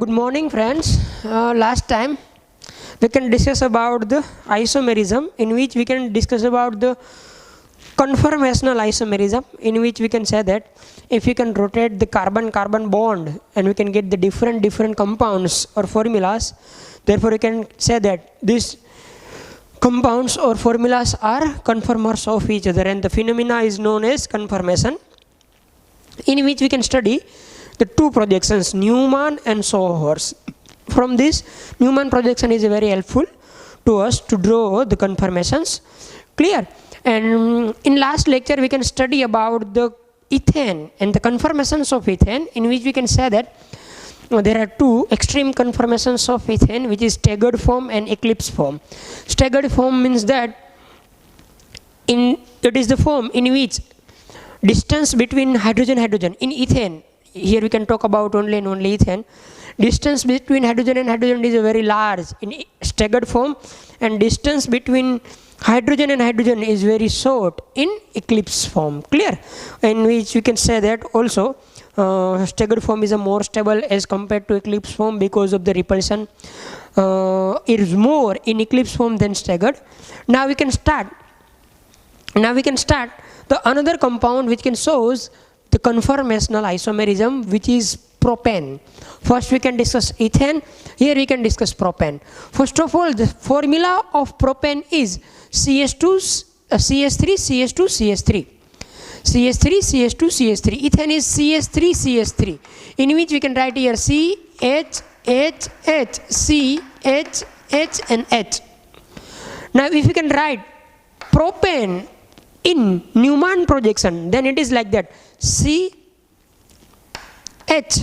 Good morning, friends. Last time we can discuss about the isomerism, in which we can discuss about the conformational isomerism, in which we can say that if you can rotate the carbon-carbon bond and we can get the different compounds or formulas, therefore you can say that these compounds or formulas are conformers of each other, and the phenomena is known as conformation, in which we can study the two projections, Newman and Sohor's. From this, Newman projection is very helpful to us to draw the conformations. Clear? And in last lecture, we can study about the ethane and the conformations of ethane, in which we can say that there are two extreme conformations of ethane, which is staggered form and eclipse form. Staggered form means that it is the form in which distance between hydrogen in ethane, here we can talk about only ethane, distance between hydrogen and hydrogen is very large in staggered form, and distance between hydrogen and hydrogen is very short in eclipse form. Clear? In which you can say that also staggered form is a more stable as compared to eclipse form because of the repulsion. It is more in eclipse form than staggered. Now we can start the another compound which can shows the conformational isomerism, which is propane. First we can discuss ethane, here we can discuss propane. First of all, the formula of propane is CS3, CS2, CS3. Ethane is CS3, in which we can write here C, H, C, H, and H. Now if you can write propane in Newman projection, then it is like that: C, H.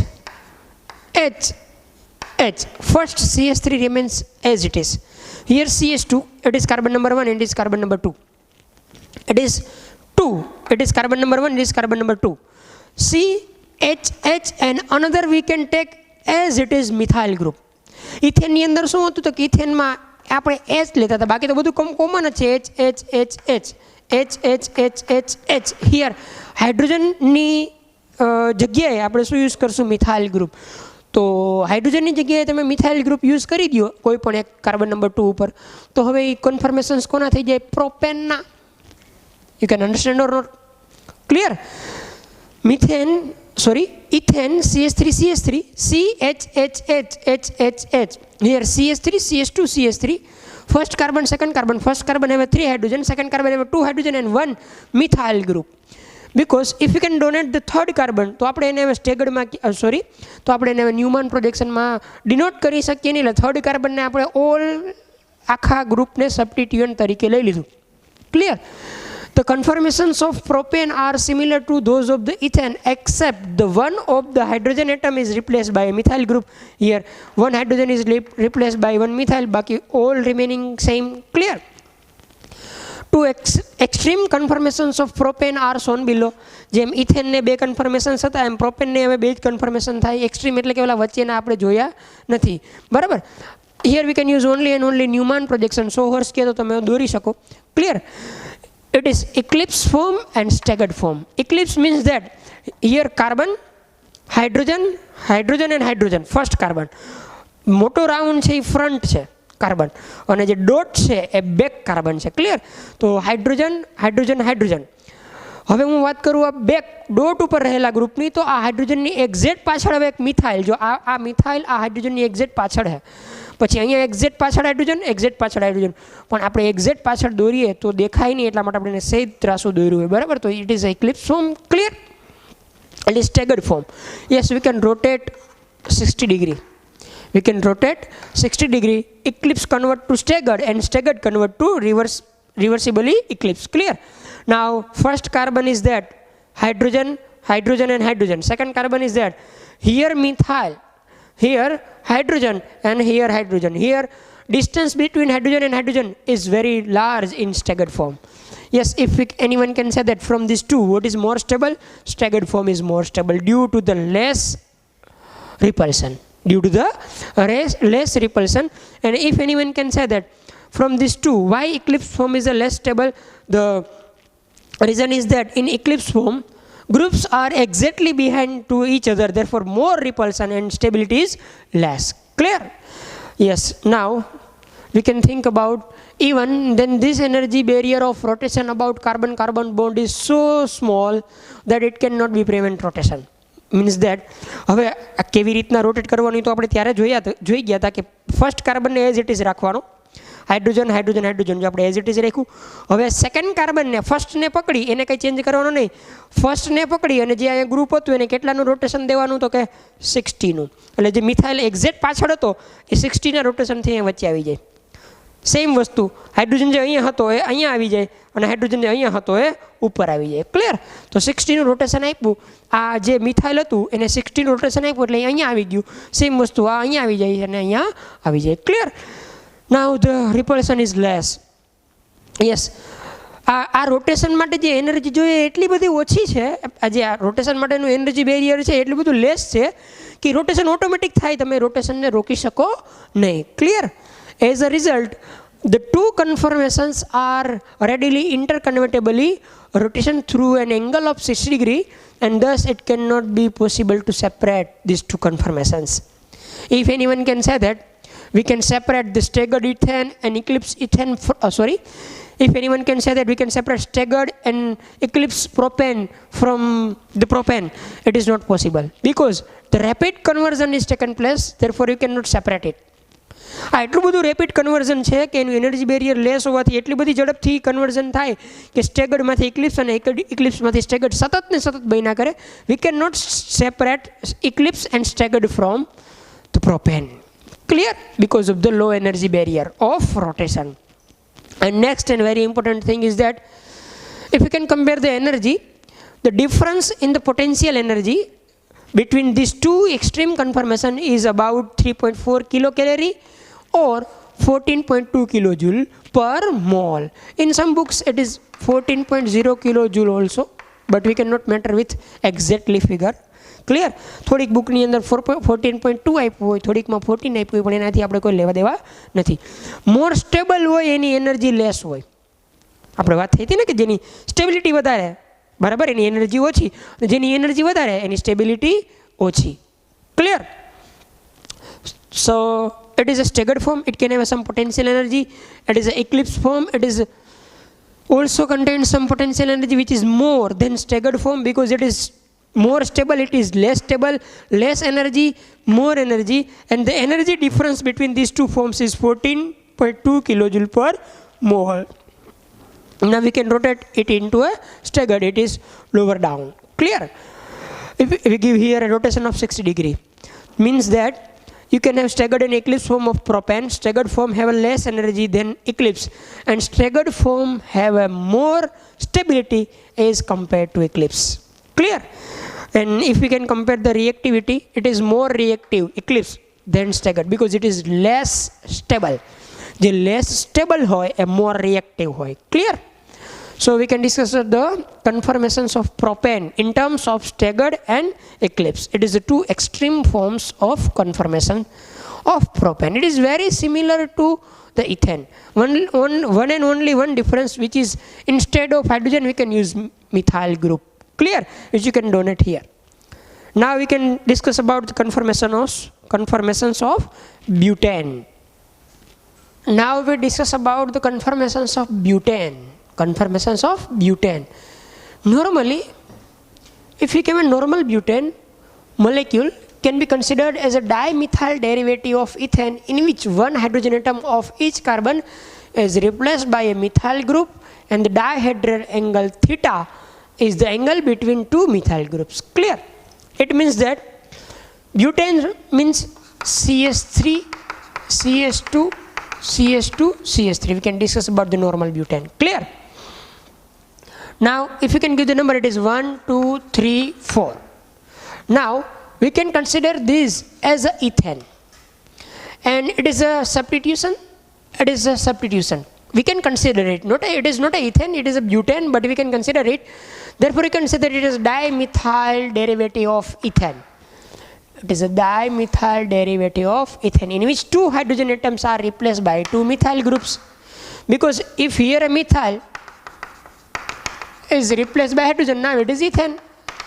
First CS3 remains as it is. Here CS2, it is carbon number 1 and it is carbon number 2. It is carbon number 1, it is carbon number 2. C, H, and another we can take as it is methyl group. Ethane ની અંદર શું હતું તો કે ethane માં આપણે H લેતા હતા, બાકી તો બધું કોમન જ છે H. Here હાઇડ્રોજન ની જગ્યાએ આપણે શું યુઝ કરશું? Methyl group. તો હાઇડ્રોજનની જગ્યાએ તમે મિથાઇલ ગ્રુપ યુઝ કરી દો કોઈ પણ એક કાર્બન નંબર 2 ઉપર, તો હવે એ કન્ફર્મેશન્સ કોના થઈ જાય? પ્રોપેનના. You can understand or not? Clear? ethane CS3, CH. Here CS3, CS2, first carbon, second carbon. First carbon have 3 hydrogen, second carbon have 2 hydrogen and 1 methyl group. Because if you can donate the third carbon, તો આપણે એને હવે સ્ટેગર્ડમાં તો આપણે એને હવે ન્યુમાન પ્રોજેક્શનમાં denote કરી શકીએ નહીં, એટલે થર્ડ કાર્બનને આપણે ઓલ આખા ગ્રુપને સબસ્ટિટ્યુઅન્ટ તરીકે લઈ લીધું. Clear? The conformations of propane are similar to those of the ethane, except the one of the hydrogen atom is replaced by a methyl group. Here one hydrogen is replaced by one methyl, baki all remaining same. Clear? Two extreme conformations of propane are shown below. જેમ ethane ને બે કન્ફર્મેશન્સ હતા, એમ propane ને હવે બે જ confirmation થાય. Extreme એટલે કે ઓલા વચ્ચેના આપણે જોયા નથી. બરાબર? Here we can use only and only Newman projection. Sohor's કહે તો તમે દોરી શકો. Clear? It is eclipse form and staggered form. Eclipse means that here carbon, hydrogen and hydrogen, first carbon. મોટો રાઉન્ડ છે એ ફ્રન્ટ છે કાર્બન, અને જે ડોટ છે એ બેક કાર્બન છે. ક્લિયર? તો હાઇડ્રોજન. હવે હું વાત કરું આ બેક ડોટ ઉપર રહેલા ગ્રુપની, તો આ હાઇડ્રોજનની એક્ઝેક્ટ પાછળ હવે એક મિથાઇલ, જો આ મિથાઇલ આ હાઇડ્રોજનની એક્ઝેક્ટ પાછળ છે, પછી અહીંયા એક્ઝેક્ટ પાછળ હાઇડ્રોજન, પણ આપણે એક્ઝેક્ટ પાછળ દોરીએ તો દેખાય નહીં, એટલા માટે આપણે એને સહેજ ત્રાસું દોર્યું હોય. બરાબર? તો it is Eclipse form. Clear? It is staggered form. Yes, we can rotate 60 degree. We can rotate 60 degree, eclipse convert to staggered, and staggered convert to reversibly eclipse. Clear? Now first carbon is that hydrogen and hydrogen. Second carbon is that here methyl, here hydrogen, and here hydrogen. Here distance between hydrogen and hydrogen is very large in staggered form. Yes, if anyone can say that from these two, what is more stable? Staggered form is more stable due to the less repulsion. And if anyone can say that from these two, why eclipse form is a less stable? The reason is that in eclipse form groups are exactly behind to each other, therefore more repulsion and stability is less. Clear? Yes. Now we can think about even then this energy barrier of rotation about carbon-carbon bond is so small that it cannot be prevent rotation. Means that હવે આ કેવી રીતના rotate કરવાની તો આપણે ત્યારે જોઈ ગયા હતા કે ફર્સ્ટ કાર્બનને એઝ ઇટ ઇઝ રાખવાનો, હાઇડ્રોજન હાઇડ્રોજન હાઇડ્રોજન જો આપણે એઝ ઇટ ઇઝ રાખ્યું. હવે સેકન્ડ કાર્બનને ફર્સ્ટને પકડી એને કંઈ ચેન્જ કરવાનું નહીં, ફર્સ્ટને પકડી અને જે અહીંયા ગ્રુપ હતું એને કેટલાનું રોટેશન દેવાનું તો કે 60નું. એટલે જે મિથાઇલ એક્ઝેક્ટ પાછળ હતો એ 60ના રોટેશનથી અહીંયા વચ્ચે આવી જાય. સેમ વસ્તુ હાઇડ્રોજન જે અહીંયા હતો એ અહીંયા આવી જાય અને હાઇડ્રોજન જે અહીંયા હતો એ ઉપર આવી જાય. ક્લિયર? તો 60નું રોટેશન આપ્યું, આ જે મિથાઇલ હતું એને 60નું રોટેશન આપ્યું એટલે અહીંયા આવી ગયું. સેમ વસ્તુ આ અહીંયા આવી જાય અને અહીંયા આવી જાય. Clear? Now the repulsion is less. Yes, આ રોટેશન માટે જે એનર્જી જોઈએ એટલી બધી ઓછી છે, આ જે આ રોટેશન માટેનું એનર્જી બેરિયર છે એટલું બધું લેસ છે કે રોટેશન ઓટોમેટિક થાય, તમે રોટેશનને રોકી શકો નહીં. Clear? As a result, the two conformations are readily interconvertibly rotation through an angle of 60 degrees, and thus it cannot be possible to separate these two conformations. If anyone can say that we can separate the staggered ethane and eclipse ethane, if anyone can say that we can separate staggered and eclipse propane from the propane, it is not possible because the rapid conversion is taken place, therefore you cannot separate it. આ એટલું બધું rapid conversion છે કે એનું energy barrier less હોવાથી એટલી બધી ઝડપથી કન્વર્ઝન થાય કે સ્ટેગર્ડમાંથી ઇક્લિપ્સ અને ઇક્લિપ્સમાંથી સ્ટેગર્ડ સતત ને સતત બન્યા કરે. We can not separate eclipse and staggered from the propane. Clear? Because of the low energy barrier of rotation. And next and very important thing is that if you can compare the energy, the difference in the potential energy between these two extreme conformation is about 3.4 kilocalorie or 14.2 kilojoule per mole. In some books it is 14.0 kilojoule also, but we cannot matter with exactly figure. Clear? થોડીક બુકની અંદર 14.2 આપ્યું હોય, થોડીકમાં 14 આપ્યું હોય, પણ એનાથી આપણે કોઈ લેવા દેવા નથી. મોર સ્ટેબલ હોય એની એનર્જી લેસ હોય. આપણે વાત થઈ હતી ને કે જેની સ્ટેબિલિટી વધારે, બરાબર, એની એનર્જી ઓછી, જેની એનર્જી વધારે એની સ્ટેબિલિટી ઓછી. Clear? So it is a staggered form, it can have some potential energy. It is an eclipse form, it is also contains some potential energy which is more than staggered form because it is more stable, it is less stable, less energy, more energy, and the energy difference between these two forms is 14.2 kilojoule per mole. Now we can rotate it into a staggered, it is lower down. Clear? If we give here a rotation of 60 degree, means that you can have staggered and eclipse form of propane. Staggered form have a less energy than eclipse, and staggered form have a more stability as compared to eclipse. Clear? And if we can compare the reactivity, it is more reactive eclipse than staggered because it is less stable. The less stable hoy a more reactive hoy. Clear? So we can discuss the conformations of propane in terms of staggered and eclipse. It is the two extreme forms of conformation of propane. It is very similar to the ethane. One and only one difference, which is instead of hydrogen we can use methyl group. Clear? Which you can donate here. Now we can discuss about the conformations of butane. Now we discuss about the conformations of butane. Conformations of butane. Normally, if we give a normal butane molecule can be considered as a dimethyl derivative of ethane in which one hydrogen atom of each carbon is replaced by a methyl group, and the dihedral angle theta is the angle between two methyl groups. Clear? It means that butane means CH3, CH2, CH2, CH3. We can discuss about the normal butane. Clear? Now if you can give the number, it is 1, 2, 3, 4. Now we can consider this as a ethane, and it is a substitution. It is a substitution. We can consider it. It is not a ethane, it is a butane, but we can consider it. Therefore we can say that it is dimethyl derivative of ethane. It is a dimethyl derivative of ethane in which two hydrogen atoms are replaced by two methyl groups. Because if here a methyl is replaced by hydrogen, now it is ethane.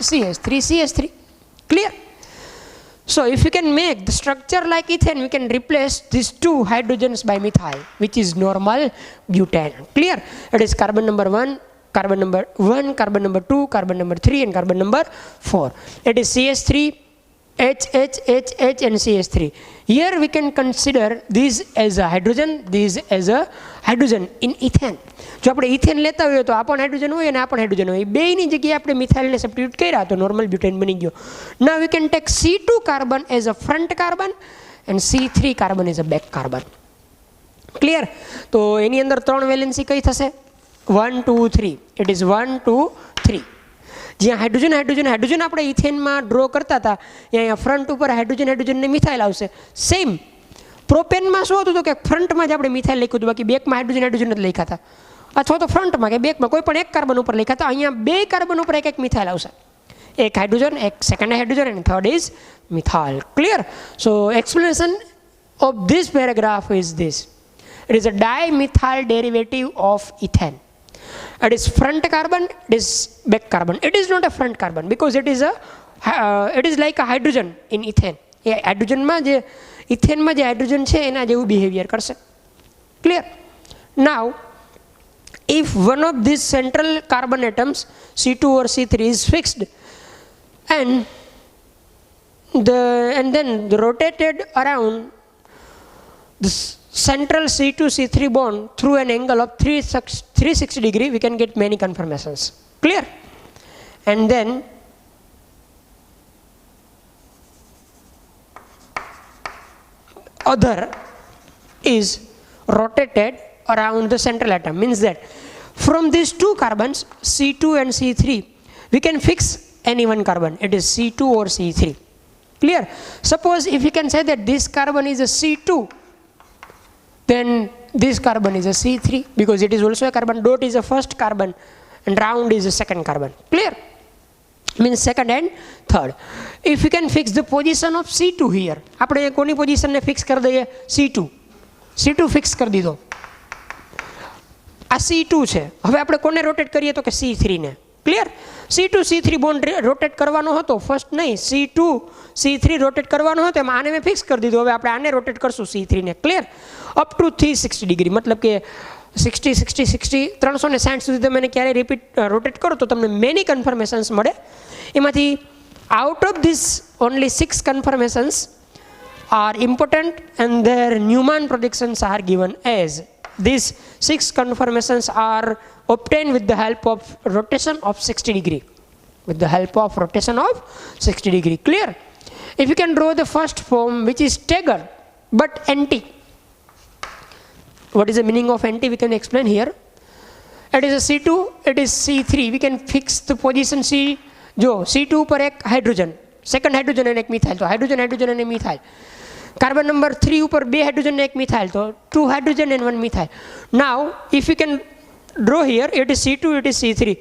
CH3. Clear? So if you can make the structure like ethane, we can replace these two hydrogens by methyl, which is normal butane. Clear? It is carbon number 1, carbon number 1, carbon number 2, carbon number 3, and carbon number 4. It is CH3, H, and CH3. Here we can consider this as a hydrogen, this as a hydrogen in ethane. જો આપણે ethane લેતા હોઈએ તો આ પણ hydrogen હોય અને આ પણ હાઇડ્રોજન હોય, બેયની જગ્યાએ આપણે મિથાઇલને સબસ્ટિટ્યુટ કર્યા તો નોર્મલ બ્યુટેન બની ગયો. Now we can take C2 carbon as a front carbon and C3 carbon as a back carbon. Clear? તો એની અંદર 3 વેલેન્સી કઈ થશે? 1 2 3. It is 1 2 3. જ્યાં હાઇડ્રોજન આપણે ઇથેનમાં ડ્રો કરતા હતા અહીંયા ફ્રન્ટ ઉપર હાઇડ્રોજન ને મિથાઇલ આવશે. સેમ પ્રોપેનમાં શું હતું કે ફ્રન્ટમાં જ આપણે મિથાઇલ લખ્યું હતું, બાકી બેકમાં હાઇડ્રોજન જ લખ્યા હતા, અથવા તો ફ્રન્ટમાં કે બેકમાં કોઈ પણ એક કાર્બન ઉપર લખ્યા હતા. અહીંયા 2 કાર્બન ઉપર એક મિથાઇલ આવશે, એક હાઇડ્રોજન, એક second hydrogen, and third is methyl. Clear? So explanation of this paragraph is this: it is a dimethyl derivative of ethane. It is front carbon, it is back carbon. It is not a front carbon because it is like a hydrogen in ethane. એ હાઇડ્રોજનમાં જે ઇથેનમાં જે hydrogen છે એના જેવું behaviour કરશે. Clear? Now if one of these central carbon atoms C2 or C3 is fixed and then rotated around the central C2 C3 bond through an angle of 360 degree, we can get many conformations. Clear? And then other is rotated around the central atom, means that from these two carbons C2 and C3 we can fix any one carbon, it is C2 or C3. Clear? Suppose if you can say that this carbon is a C2, then this carbon is a C3 because it is also a carbon. Dot is a first carbon and round is a second carbon. Clear? Means second and third. If you can fix the position of C2 here, આપણે કોની પોઝિશનને fix કરી દઈએ? C2 fix કરી દીધો. આ C2 છે. હવે આપણે કોને રોટેટ કરીએ તો કે C3 ને. Clear? C2 C3 bond rotate કરવાનો હતો, ફર્સ્ટ નહીં, C2 C3 રોટેટ કરવાનો હતો, એમાં આને મેં ફિક્સ કરી દીધું. હવે આપણે આને રોટેટ કરશું C3 ને. ક્લિયર? અપ ટુ 360 ડિગ્રી, મતલબ કે 60 60 60 360 સુધી તમે ક્યારે રોટેટ કરો તો તમને મેની કન્ફર્મેશન્સ મળે. એમાંથી out of this only 6 conformations are important and their Newman predictions are given as these 6 conformations are obtained with the help of rotation of 60 degree. With the help of rotation of 60 degree. Clear? If you can draw the first form which is staggered but anti. What is the meaning of anti? We can explain here. It is a C2, it is C3. We can fix the position C. જો C2 ઉપર એક hydrogen, second hydrogen અને એક methyl, તો hydrogen અને methyl. Carbon number 3 ઉપર 2 hydrogen અને એક મિથાઇલ, તો 2 hydrogen and 1 methyl. Now if you can draw here, it is C2, it is C3,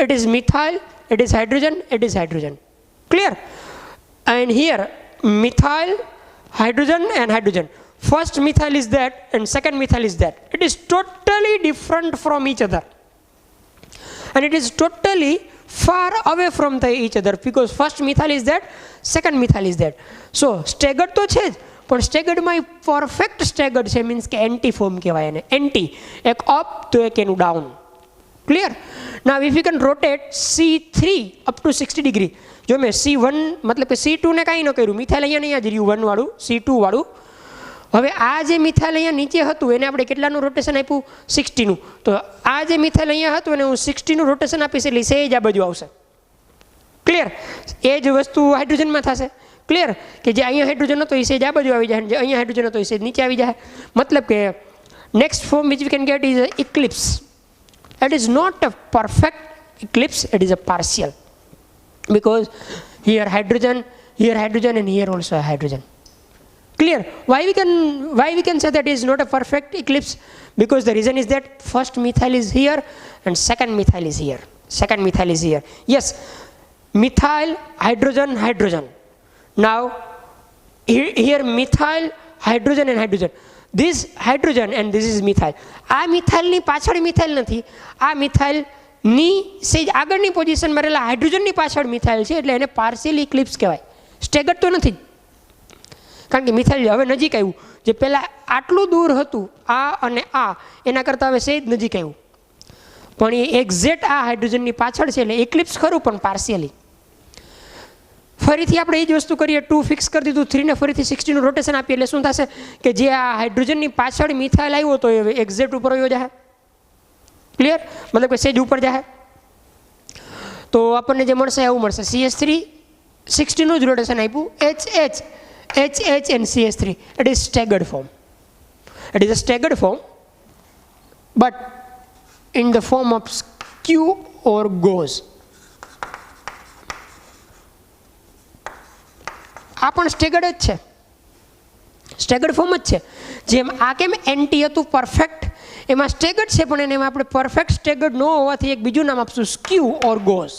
it is methyl, it is hydrogen, it is hydrogen. Clear? And here methyl, hydrogen and hydrogen. First methyl is that and second methyl is that. It is totally different from each other and it is totally far away from each other because first methyl is that, second methyl is that. So staggered તો છે જ, પણ સ્ટેગર્ડમાં perfect staggered છે, means કે anti form કહેવાય એને. Anti, એક up તો એક એનું down. Clear? Now if you can rotate C3 up to 60 degree. જો મેં C1 મતલબ કે C2 ને કાંઈ ન કર્યું, મિથાઇલ અહીંયા નહીં જ રહ્યું 1 વાળું, C2 વાળું. હવે આ જે મિથાઇલ અહીંયા નીચે હતું એને આપણે કેટલાનું રોટેશન આપ્યું? 60નું. તો આ જે મિથાઇલ અહીંયા હતું એને હું 60નું રોટેશન આપીશ એટલે સેજ આ બાજુ આવશે. ક્લિયર? એ જ વસ્તુ હાઇડ્રોજનમાં થશે. ક્લિયર? કે જે અહીંયા હાઇડ્રોજન હતો એ સેજ આ બાજુ આવી જાય, જે અહીંયા હાઇડ્રોજન હતો એ સેજ નીચે આવી જાય. મતલબ કે next form which we can get is eclipse. It is not a perfect eclipse, it is a partial because here hydrogen and here also a hydrogen. Clear? Why we can say that it is not a perfect eclipse? Because the reason is that first methyl is here and second methyl is here. Yes, methyl, hydrogen. Now here methyl, hydrogen and hydrogen. This hydrogen and this is methyl. આ મિથાઇલની પાછળ methyl નથી, આ methyl ની સેજ આગળની પોઝિશનમાં રહેલા હાઇડ્રોજનની પાછળ મિથાઇલ છે એટલે એને પાર્શિયલ ઇક્લિપ્સ કહેવાય. સ્ટેગર્ડ તો નથી જ, કારણ કે મિથાઇલ હવે નજીક આવ્યું. જે પહેલાં આટલું દૂર હતું આ અને આ, એના કરતાં હવે સેજ નજીક આવ્યું, પણ એ એક્ઝેક્ટ આ હાઇડ્રોજનની પાછળ છે એટલે ઇક્લિપ્સ ખરું પણ પાર્શિયલી. ફરીથી આપણે એ જ વસ્તુ કરીએ, 2 ફિક્સ કરી દીધું, 3 ને ફરીથી 60નું રોટેશન આપીએ એટલે શું થશે કે જે આ હાઇડ્રોજનની પાછળ મિથાઇલ આવ્યો તો એ એક્ઝેક્ટ ઉપર વયો જાય. ક્લિયર? મતલબ કે સેજ ઉપર જાય તો આપણને જે મળશે એવું મળશે. CH3 60નું જ રોટેશન આપ્યું, HH and CH3. It is staggered form. It is a staggered form, but in the form of skew or gauze. આ પણ સ્ટેગર્ડ જ છે, સ્ટેગર્ડ ફોર્મ જ છે. જેમ આ કેમ એન્ટી હતું પરફેક્ટ, એમાં સ્ટેગર્ડ છે પણ એને આપણે પરફેક્ટ સ્ટેગર્ડ ન હોવાથી એક બીજું નામ આપશું, સ્ક્યુ ઓર ગોઝ.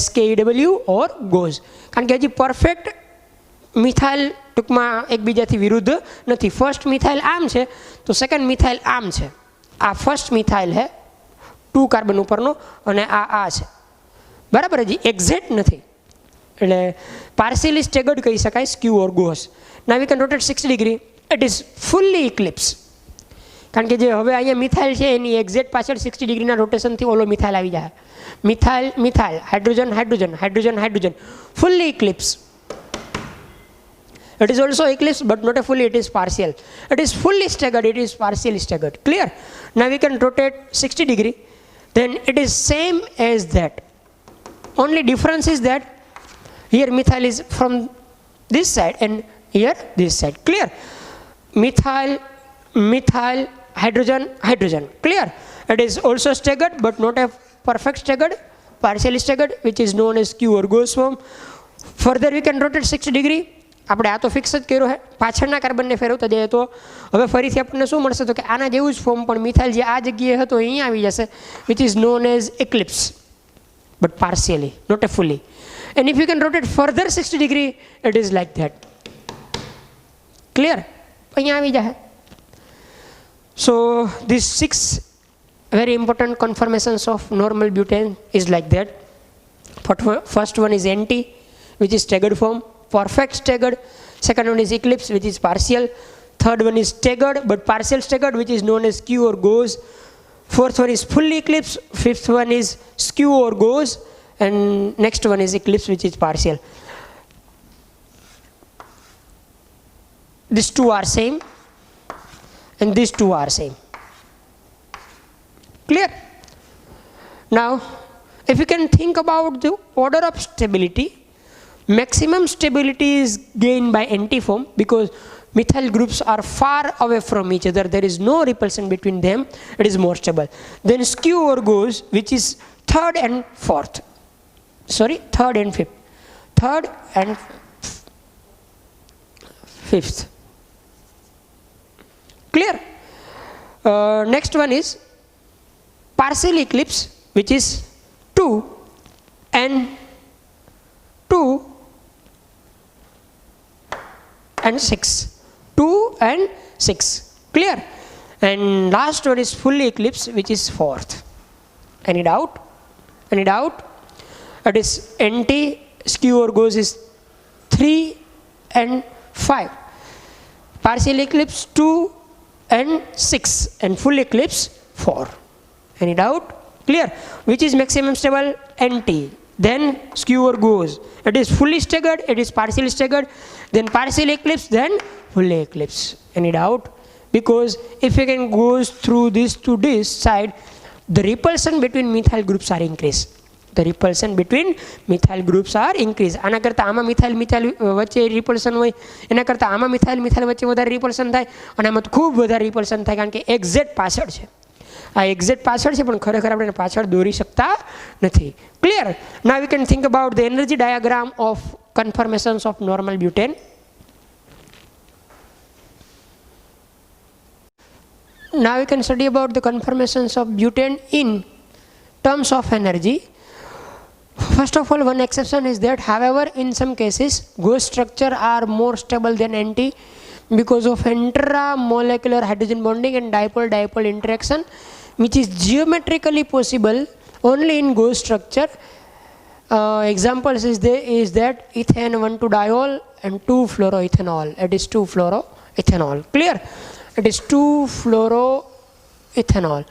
SKEW ઓર ગોઝ. કારણ કે હજી પરફેક્ટ મિથાઇલ ટૂંકમાં એકબીજાથી વિરુદ્ધ નથી. ફર્સ્ટ મિથાઇલ આમ છે તો સેકન્ડ મિથાઇલ આમ છે. આ ફર્સ્ટ મિથાઇલ છે 2 કાર્બન ઉપરનો અને આ છે, બરાબર, હજી એક્ઝેક્ટ નથી એટલે પાર્શિયલી સ્ટેગર્ડ કહી શકાય, skew or goes. Now we can rotate 60 degree, it is fully eclipse. કારણ કે જે હવે અહીંયા મિથાઇલ છે એની એક્ઝેક્ટ પાછળ 60 ડિગ્રીના રોટેશનથી ઓલો મિથાઇલ આવી જાય. Methyl hydrogen fully eclipse. It is also eclipse but not a fully, it is partial. It is fully staggered, it is partially staggered. Clear? Now we can rotate 60 degree, then it is same as that. Only difference is that here methyl is from this side and here this side. Clear? Methyl, hydrogen. Clear? It is also staggered but not a perfect staggered, partially staggered, which is known as skew or gauze form. Further we can rotate 60 degree. આપણે આ તો fix જ કર્યો છે. પાછળના કાર્બનને ફેરવતા જઈએ તો હવે ફરીથી આપણને શું મળશે તો કે આના જેવું જ ફોર્મ પણ મિથાઇલ જે આ જગ્યાએ હતો અહીંયા આવી જશે, which is known as eclipse but partially, not a fully. And if you can rotate further 60 degree, it is like that. Clear? અહીંયા આવી જાય. So this 6 very important conformations of normal butane is like that. First one is NT, which is staggered form, perfect staggered. Second one is eclipse, which is partial. Third one is staggered but partial staggered, which is known as skew or gauze. Fourth one is fully eclipse. Fifth one is skew or gauze, and next one is eclipse, which is partial. These two are same and these two are same. Clear? Now if you can think about the order of stability, maximum stability is gained by NT form because methyl groups are far away from each other, there is no repulsion between them, it is more stable. Then skew or gauze, which is third and fifth. Clear? Next one is partial eclipse, which is 2 and 6. Clear? And last one is fully eclipse, which is 4th. Any doubt? It is NT, skew or gauze is 3 and 5. Partial eclipse 2 and 6, and full eclipse 4. Any doubt? Clear? Which is maximum stable? NT. Then skew or gauze. It is fully staggered, it is partially staggered, then partial eclipse, then fully eclipse. Any doubt? Because if you can go through this to this side, the repulsion between methyl groups are increased. આના કરતાં આમાં methyl વચ્ચે રિપલ્શન હોય, એના કરતાં આમાં methyl વચ્ચે વધારે રિપલ્શન થાય, અને આમાં તો ખૂબ વધારે રિપલ્શન થાય કારણ કે એક્ઝેક્ટ પાછળ છે. આ એક્ઝેક્ટ પાછળ છે પણ ખરેખર આપણે પાછળ દોરી શકતા નથી. Clear? Now we can think about the energy diagram of conformations of normal butane. Now we can study about the conformations of butane in terms of energy. First of all, one exception is that, however, in some cases, gauze structure are more stable than NT because of intramolecular hydrogen bonding and dipole-dipole interaction, which is geometrically possible only in Gauss structure. Examples is that ethane 1,2-diol and 2-fluoroethanol. It is 2-fluoroethanol. Clear? It is 2-fluoroethanol.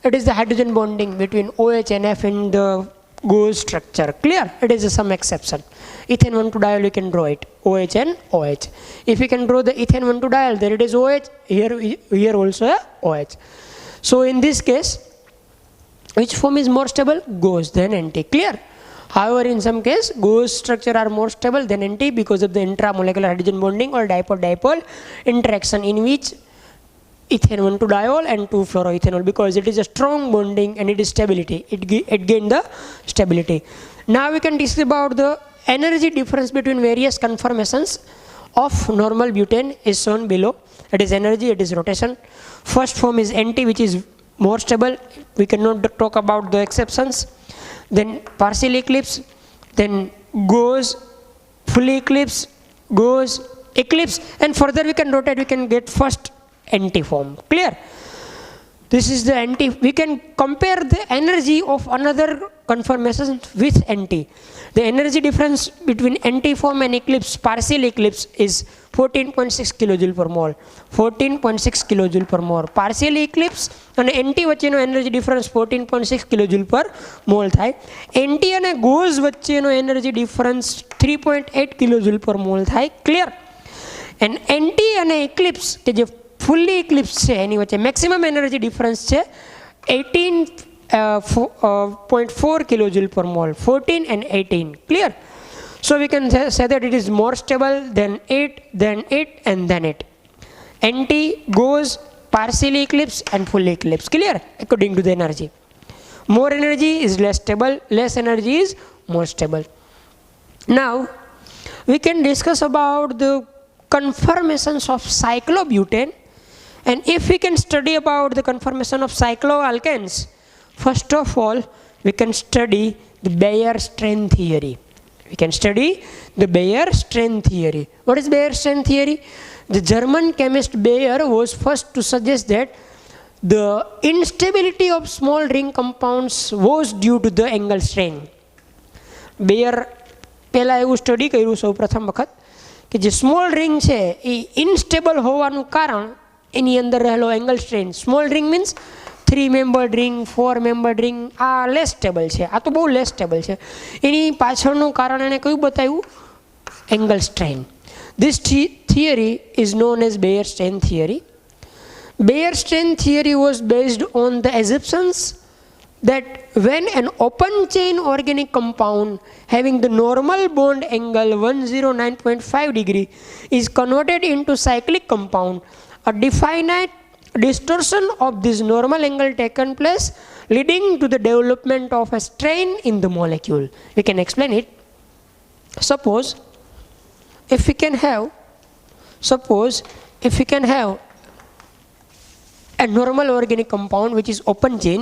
It is the hydrogen bonding between OH and F in the Gauss structure. Clear? It is some exception. Ethane 1,2-diol, you can draw it, OH and OH. If you can draw the ethane 1,2-diol, then it is OH, here also OH. So in this case, which form is more stable? Gauss, then NT. Clear? However, in some case, Gauss structure are more stable than NT because of the intramolecular hydrogen bonding or dipole-dipole interaction in which ethane 1,2-diol and 2-fluoroethanol, because it is a strong bonding and it is stability. It gain the stability. Now we can discuss about the energy difference between various conformations of normal butane is shown below. It is energy, it is rotation. First form is NT, which is more stable. We cannot talk about the exceptions. Then partial eclipse, then Gauss, full eclipse, Gauss, eclipse, and further we can rotate, we can get first NT form. Clear? This is the NT. We can compare the energy of another conformation with NT. The energy difference between NT form and eclipse, partial eclipse, is 14.6 kilojoule per mole. 14.6 kilojoule per mole. Partial eclipse and NT વચ્ચેનો energy difference 14.6 કિલોજૂલ પર mall થાય. NT અને Gauss વચ્ચેનો energy difference 3.8 કિલોજૂલ પર mall થાય. Clear? And NT અને eclipse કે જે ફુલ્લી eclipse છે એની વચ્ચે મેક્સિમમ એનર્જી ડિફરન્સ છે 18.4 kilojoule per mole. 14 and 18. Clear? So we can say that it is more stable than it, and then it. NT, Gauss, partial eclipse and full eclipse. Clear? According to the energy. More energy is less stable, less energy is more stable. Now we can discuss about the conformations of cyclobutane, and if we can study about the conformation of cycloalkanes, first of all we can study the Bayer-Strain theory. We can study the Bayer-Strain theory. What is Bayer-Strain theory? The German chemist Bayer was first to suggest that the instability of small ring compounds was due to the angle strain. Bayer પહેલા એવું study કર્યું સૌ પ્રથમ વખત કે જે small ring છે એ ઇનસ્ટેબલ હોવાનું કારણ એની અંદર રહેલો angle strain. Small ring means 3-membered ring, 4-membered ring, આ લેસ સ્ટેબલ છે, આ તો બહુ લેસ સ્ટેબલ છે. એની પાછળનું કારણ એણે કયું બતાવ્યું? Angle strain. This theory is known as Bayer-Strain theory. Bayer-Strain theory was based on the assumptions that when an open chain organic compound having the normal bond angle 109.5 degree is converted into cyclic compound, a definite distortion of this normal angle taken place, leading to the development of a strain in the molecule. We can explain it. Suppose if we can have a normal organic compound which is open chain,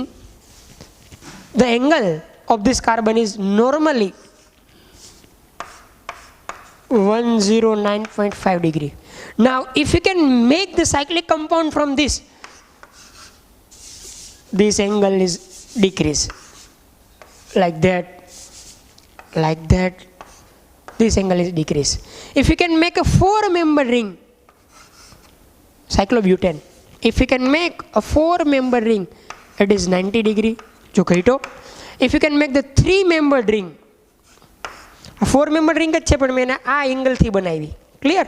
the angle of this carbon is normally 109.5 degree. Now if we can make the cyclic compound from this angle is decrease like that, this angle is decrease. If we can make a 4-membered ring, cyclobutane, if we can make a 4-membered ring, it is 90 degree. જો કહીટો if you can make the 3-membered ring, a 4-membered ring જ છે પણ મેં એને આ એંગલથી બનાવી. Clear?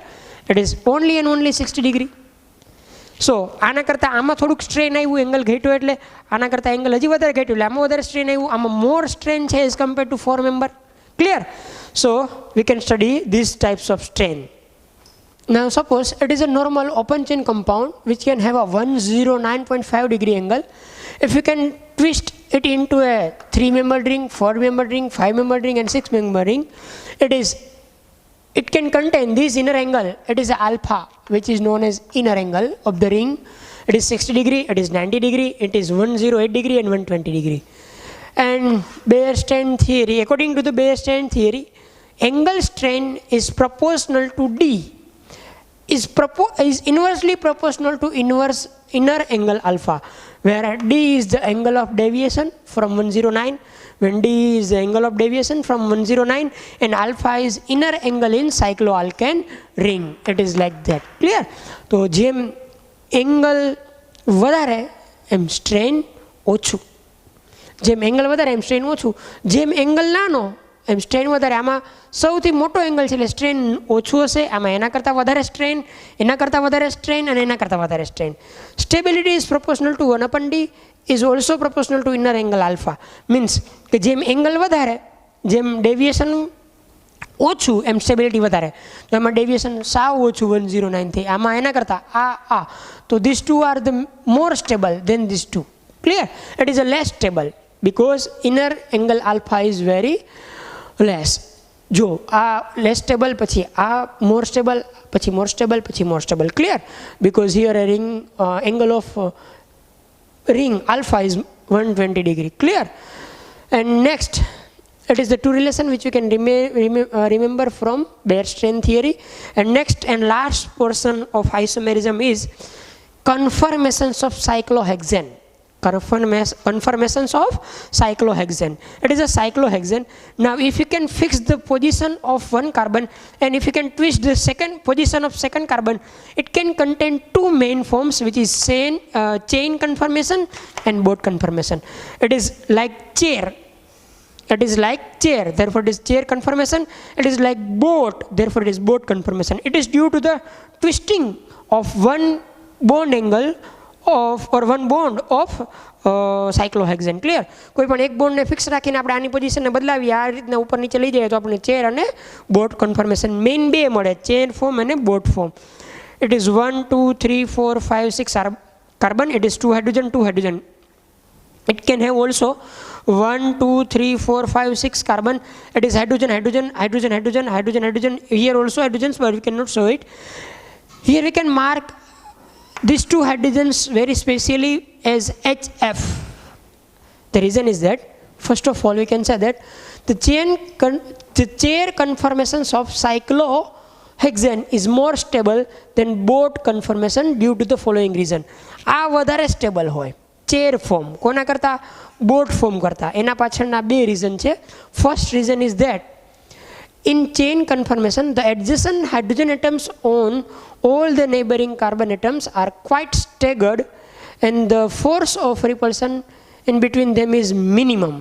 it is only and only 60 degree. સો આના કરતાં આમાં થોડુંક સ્ટ્રેન આવ્યું, એંગલ ઘટ્યો એટલે આના કરતાં એંગલ હજી વધારે ઘટ્યું એટલે આમાં વધારે સ્ટ્રેન આવ્યું, આમાં મોર સ્ટ્રેન છે as compare to 4-member. Clear? So we can study this types of strain. Now suppose it is a normal open chain compound which can have a 109.5 degree angle. If you can twist it into a 3-membered ring, 4-membered ring, 5-membered ring and 6-membered ring, it can contain this inner angle. It is alpha, which is known as inner angle of the ring. It is 60 degree, it is 90 degree, it is 108 degree and 120 degree. And Bayer-Strain theory, according to the Bayer-Strain theory, angle strain is proportional to D, is inversely proportional to inner angle alpha. where D is the angle of deviation from 109, when D is the angle of deviation from 109, and alpha is inner angle in cycloalkane ring. It is like that. Clear? તો જેમ angle વધારે એમ strain ઓછું, જેમ angle વધારે એમ strain ઓછું, જેમ angle નાનો એમ strain વધારે. આમાં સૌથી મોટો એંગલ છે એટલે સ્ટ્રેન ઓછું હશે, આમાં એના કરતાં વધારે સ્ટ્રેન, એના કરતાં વધારે સ્ટ્રેન અને એના કરતાં વધારે strain. Stability is proportional two 1/D is also proportional to inner angle alpha. Means કે જેમ એંગલ વધારે, જેમ ડેવિએશન ઓછું એમ સ્ટેબિલિટી વધારે. તો એમાં ડેવિએશન સાવ ઓછું 109 થી, આમાં એના કરતાં આ તો these two are the more stable than these two. Clear? It is a less stable because inner angle alpha is very less. જો આ લેસ સ્ટેબલ, પછી આ મોર સ્ટેબલ, પછી મોર સ્ટેબલ, પછી more stable. Clear? Because here a ring angle of ring alpha is 120 degree. Clear? And next, it is the two relation which you can remember from bare strain theory. And next and last portion of isomerism is conformations of cyclohexane. Conformations of cyclohexane. It is a cyclohexane. Now if you can fix the position of one carbon and if you can twist the second position of second carbon, it can contain two main forms, which is chain conformation and boat conformation. It is like chair. It is like chair, therefore it is chair conformation. It is like boat, therefore it is boat conformation. It is due to the twisting of one bond angle of or one bond of cyclohexane. Clear? કોઈ પણ એક બોન્ડને fix રાખીને આપણે આની પોઝિશનને બદલાવી આ રીતના ઉપર નીચે લઈ જઈએ તો આપણે ચેર અને બોટ કન્ફર્મેશન મેઇન બે મળે, ચેર ફોર્મ અને boat form. It is 1 2 3 4 5 6 carbon. It is 2 hydrogen. It can have also 1 2 3 4 5 6 carbon. It is hydrogen. Here also hydrogens, but we cannot show it. Here we can mark these two hydrogens very specially as HF. The reason is that, first of all, we can say that the chair conformations of cyclohexane is more stable than boat conformation due to the following reason. આ વધારે stable હોય chair form કોના કરતાં? Boat form કરતાં. એના પાછળના બે reason છે. First reason is that in chain conformation, the adjacent hydrogen atoms on all the neighboring carbon atoms are quite staggered and the force of repulsion in between them is minimum.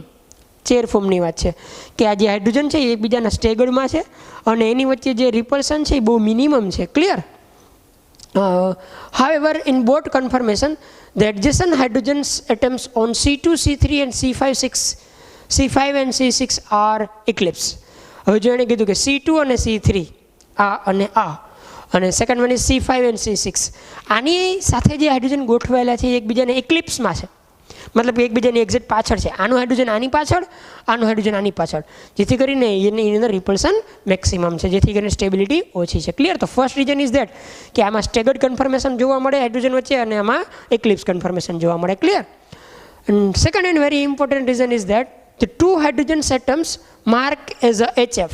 Chair ફોર્મની વાત છે કે આ જે hydrogen છે એ એકબીજાના સ્ટેગર્ડમાં છે અને એની વચ્ચે જે રિપલ્શન છે એ બહુ મિનિમમ છે. Clear? However, in boat conformation, the adjacent hydrogen atoms on C2, C3 and C5 and C6 are eclipsed. હવે જો એણે કીધું કે C2 અને C3 અને second one is C5 and C6, આની સાથે જે હાઇડ્રોજન ગોઠવાયેલા છે એ એકબીજાને એક્લિપ્સમાં છે, મતલબ કે એકબીજાની એક્ઝેક્ટ પાછળ છે. આનું હાઇડ્રોજન આની પાછળ, આનું હાઇડ્રોજન આની પાછળ, જેથી કરીને એની અંદર રિપલ્શન મેક્સિમમ છે, જેથી કરીને સ્ટેબિલિટી ઓછી છે. ક્લિયર? તો ફર્સ્ટ રીઝન ઇઝ ધેટ કે આમાં સ્ટેગર્ડ કન્ફર્મેશન જોવા મળે હાઇડ્રોજન વચ્ચે અને આમાં એક્લિપ્સ કન્ફર્મેશન જોવા મળે. Clear? And second and very important reason is that the two hydrogen atoms marked as a HF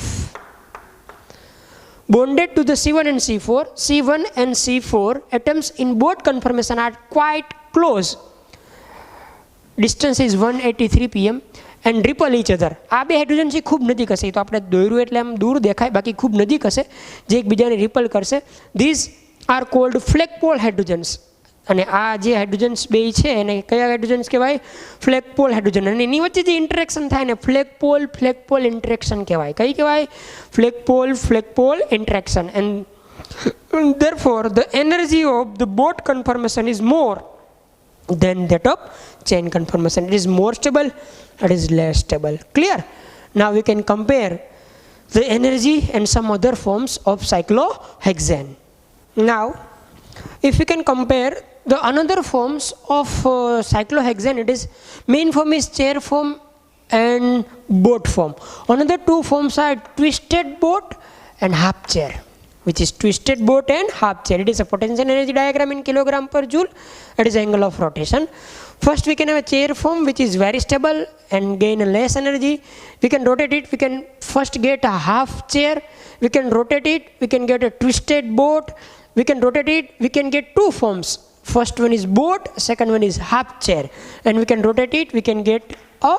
bonded to the C1 and C4. C1 and C4 atoms in both conformation are quite close. Distance is 183 pm and repel each other. આ બે hydrogen છે ખૂબ નજીક હશે, તો આપણે દોર્યું એટલે આમ દૂર દેખાય, બાકી ખૂબ નજીક હશે જે એકબીજાને રિપલ કરશે. These are called flagpole hydrogens. અને આ જે હાઇડ્રોજન્સ બે છે એને કયા હાઇડ્રોજન્સ કહેવાય? ફ્લેગપોલ હાઇડ્રોજન. અને એની વચ્ચે જે ઇન્ટરેક્શન થાય ને ફ્લેગપોલ ઇન્ટરેક્શન કહેવાય. કઈ કહેવાય? Flagpole interaction. And therefore the energy of the boat conformation is more than that of chain conformation. It is more stable, it is less stable. Clear? Now we can compare the energy and some other forms of cyclohexane. Now if we can compare the another forms of cyclohexane, it is main form is chair form and boat form. Another two forms are twisted boat and half chair, which is twisted boat and half chair. It is a potential energy diagram in kilogram per joule. It is angle of rotation. First we can have a chair form which is very stable and gain a less energy. We can rotate it. We can first get a half chair. We can rotate it. We can get a twisted boat. We can rotate it, we can get two forms First one is boat, second one is half chair. And we can rotate it, we can get a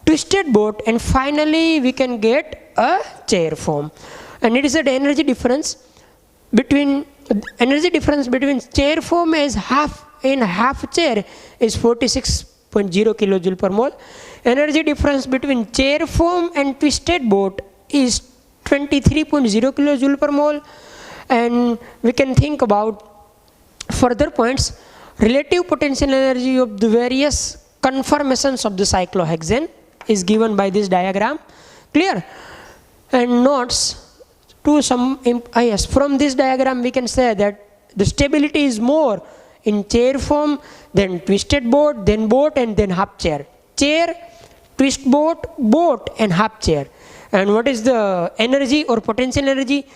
twisted boat, and finally we can get a chair form. And it is the energy difference between chair form as half chair is 46.0 kilojoule per mole. Energy difference between chair form and twisted boat is 23.0 kilojoule per mole. And we can think about further points. Relative potential energy of the various conformations of the cyclohexane is given by this diagram. Clear? And notes to some, yes, from this diagram we can say that the stability is more in chair form, then twisted boat, then boat, and then half chair. Chair, twist boat, boat, and half chair. And what is the energy or potential energy?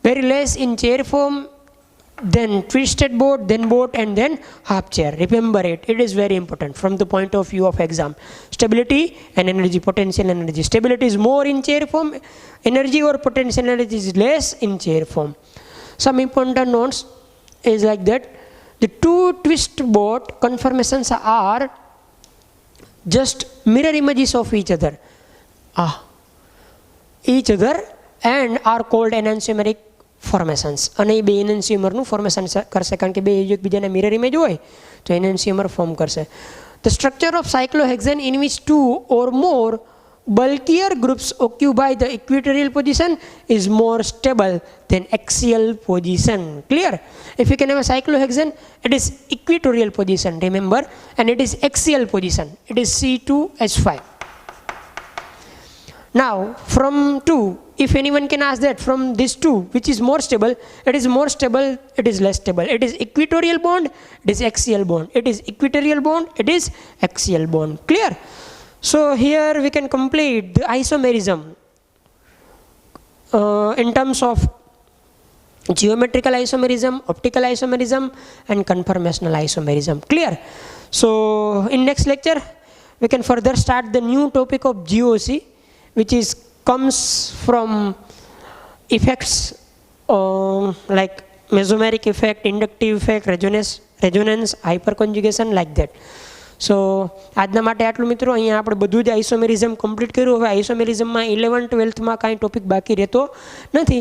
Very less in chair form, then twisted boat, then boat, and then half chair. Remember it. It is very important from the point of view of exam. Stability and energy, potential energy. Stability is more in chair form. Energy or potential energy is less in chair form. Some important notes is like that. The two twist boat conformations are just mirror images of each other. And are called enantiomeric formations. અને બે એનેન્સિયમરનું formation કરશે કારણ કે બે એકબીજાના mirror image હોય તો એનેન્સિયમર form કરશે. The structure of cyclohexane in which two or more bulkier groups occupy the equatorial position is more stable than axial position. Clear? If you can have a cyclohexane, it is equatorial position, remember, and it is axial position. It is C2H5. Now, from 2, if anyone can ask that from this 2, which is more stable, it is more stable, it is less stable. It is equatorial bond, it is axial bond. It is equatorial bond, it is axial bond. Clear? So here we can complete the isomerism in terms of geometrical isomerism, optical isomerism, and conformational isomerism. Clear? So in next lecture, we can further start the new topic of GOC, which is comes from effects like mesomeric effect, inductive effect, resonance, hyperconjugation, like that. So આજના માટે આટલું મિત્રો. અહીંયા આપણે બધું જ આઇસોમેરિઝમ complete કર્યું. હવે આઇસોમેરિઝમમાં 11th 12thમાં કાંઈ ટોપિક બાકી રહેતો નથી.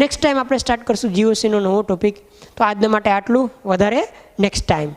નેક્સ્ટ ટાઈમ આપણે સ્ટાર્ટ કરશું જીઓસીનો નવો ટોપિક. તો આજના માટે આટલું. વધારે નેક્સ્ટ ટાઈમ.